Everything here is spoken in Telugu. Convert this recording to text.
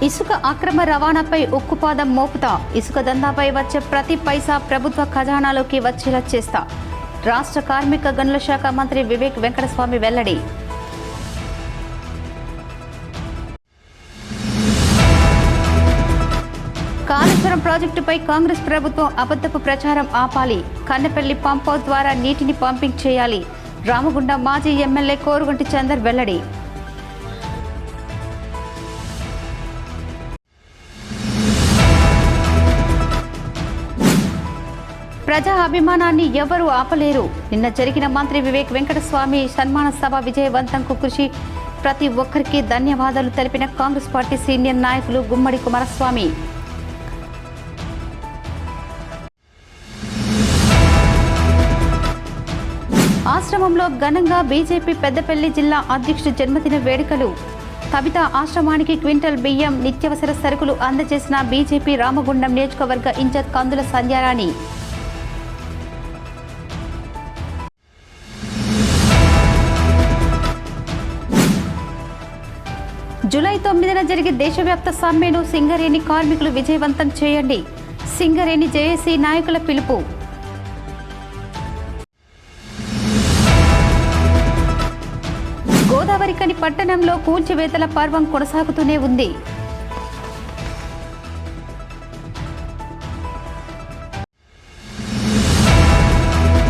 ఇసుక అక్రమ రవాణాపై ఉక్కుపాదం మోపుతా, ఇసుక దందాపై వచ్చే ప్రతి పైసా ప్రభుత్వ ఖజానాలోకి వచ్చేలా చేస్తా. రాష్ట్ర కార్మిక గనుల శాఖ మంత్రి వివేక్ వెంకటస్వామి వెల్లడి. కాళేశ్వరం ప్రాజెక్టుపై కాంగ్రెస్ ప్రభుత్వం అబద్ధపు ప్రచారం ఆపాలి. కన్నెపల్లి పంప్ హౌస్ ద్వారా నీటిని పంపింగ్ చేయాలి. రామగుండం మాజీ ఎమ్మెల్యే కోరుగంటి చందర్ వెల్లడి. ప్రజా అభిమానాన్ని ఎవరూ ఆపలేరు. నిన్న జరిగిన మంత్రి వివేక్ వెంకటస్వామి సన్మాన సభ విజయవంతంకు కృషి ప్రతి ఒక్కరికి ధన్యవాదాలు తెలిపిన కాంగ్రెస్ పార్టీ సీనియర్ నాయకులు గుమ్మడి కుమారస్వామి. ఆశ్రమంలో ఘనంగా బీజేపీ పెద్దపల్లి జిల్లా అధ్యక్షుడి జన్మదిన వేడుకలు. కవిత ఆశ్రమానికి క్వింటల్ బియ్యం, నిత్యావసర సరుకులు అందజేసిన బీజేపీ రామగుండం నియోజకవర్గ ఇన్ఛార్జ్ కందుల సంధ్యారాణి. జూలై 9న జరిగే దేశవ్యాప్త సమ్మెను సింగరేణి కార్మికులు విజయవంతం చేయండి. సింగరేణి జేఏసీ నాయకుల పిలుపు. గోదావరికని పట్టణంలో కూల్చివేతల పర్వం కొనసాగుతూనే ఉంది.